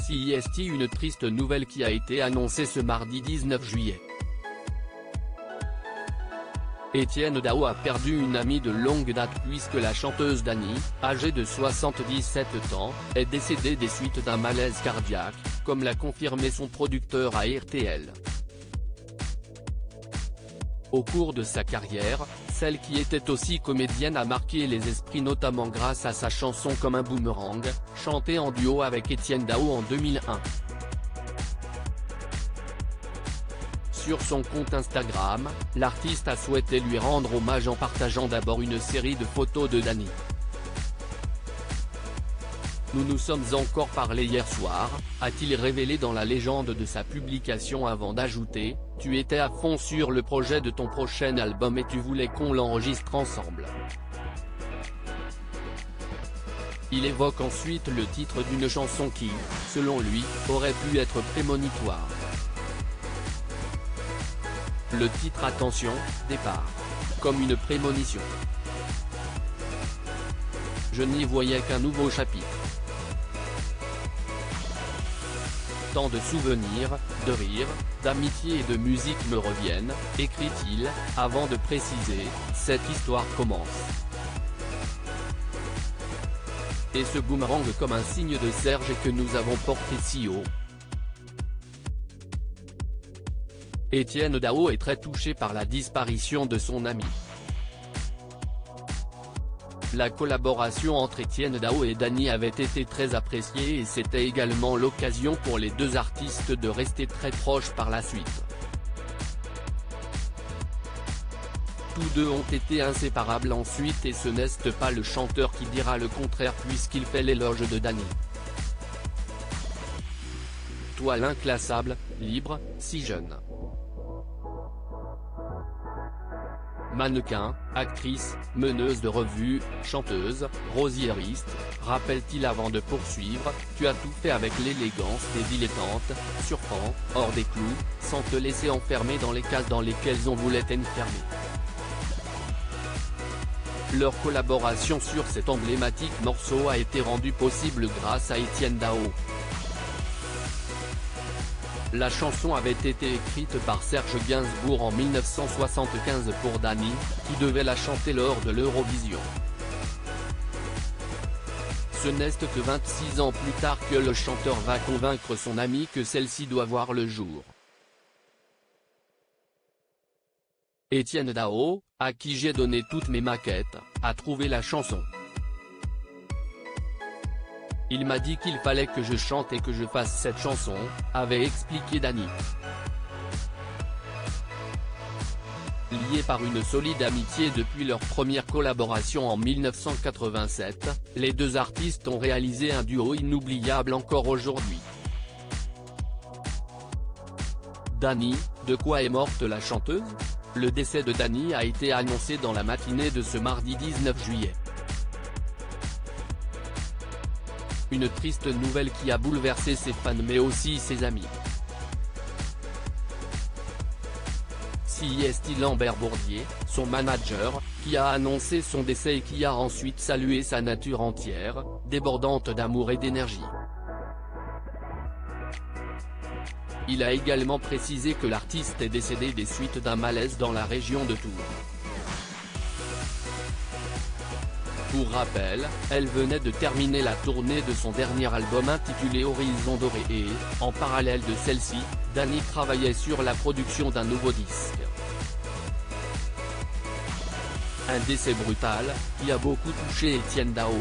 CIST, une triste nouvelle qui a été annoncée ce mardi 19 juillet. Etienne Dao a perdu une amie de longue date puisque la chanteuse Dani, âgée de 77 ans, est décédée des suites d'un malaise cardiaque, comme l'a confirmé son producteur à RTL. Au cours de sa carrière, celle qui était aussi comédienne a marqué les esprits notamment grâce à sa chanson Comme un boomerang, chantée en duo avec Etienne Dao en 2001. Sur son compte Instagram, l'artiste a souhaité lui rendre hommage en partageant d'abord une série de photos de Dani. Nous nous sommes encore parlé hier soir, a-t-il révélé dans la légende de sa publication avant d'ajouter « Tu étais à fond sur le projet de ton prochain album et tu voulais qu'on l'enregistre ensemble ». Il évoque ensuite le titre d'une chanson qui, selon lui, aurait pu être prémonitoire. Le titre Attention, départ. Comme une prémonition. Je n'y voyais qu'un nouveau chapitre. Tant de souvenirs, de rires, d'amitié et de musique me reviennent, écrit-il, avant de préciser, cette histoire commence. Et ce boomerang comme un signe de Serge que nous avons porté si haut. Etienne Dao est très touché par la disparition de son ami. La collaboration entre Etienne Dao et Dani avait été très appréciée et c'était également l'occasion pour les deux artistes de rester très proches par la suite. Tous deux ont été inséparables ensuite et ce n'est pas le chanteur qui dira le contraire puisqu'il fait l'éloge de Dani. Toi l'inclassable, libre, si jeune. Mannequin, actrice, meneuse de revue, chanteuse, rosiériste, rappelle-t-il avant de poursuivre, tu as tout fait avec l'élégance des dilettantes, surprend, hors des clous, sans te laisser enfermer dans les cases dans lesquelles on voulait t'enfermer. Leur collaboration sur cet emblématique morceau a été rendue possible grâce à Etienne Dao. La chanson avait été écrite par Serge Gainsbourg en 1975 pour Dani, qui devait la chanter lors de l'Eurovision. Ce n'est que 26 ans plus tard que le chanteur va convaincre son ami que celle-ci doit voir le jour. Etienne Dao, à qui j'ai donné toutes mes maquettes, a trouvé la chanson. Il m'a dit qu'il fallait que je chante et que je fasse cette chanson, avait expliqué Dani. Liés par une solide amitié depuis leur première collaboration en 1987, les deux artistes ont réalisé un duo inoubliable encore aujourd'hui. Dani, de quoi est morte la chanteuse? Le décès de Dani a été annoncé dans la matinée de ce mardi 19 juillet. Une triste nouvelle qui a bouleversé ses fans mais aussi ses amis. CIST Lambert Bourdier, son manager, qui a annoncé son décès et qui a ensuite salué sa nature entière, débordante d'amour et d'énergie. Il a également précisé que l'artiste est décédé des suites d'un malaise dans la région de Tours. Pour rappel, elle venait de terminer la tournée de son dernier album intitulé Horizon Doré et, en parallèle de celle-ci, Dani travaillait sur la production d'un nouveau disque. Un décès brutal, qui a beaucoup touché Etienne Dao.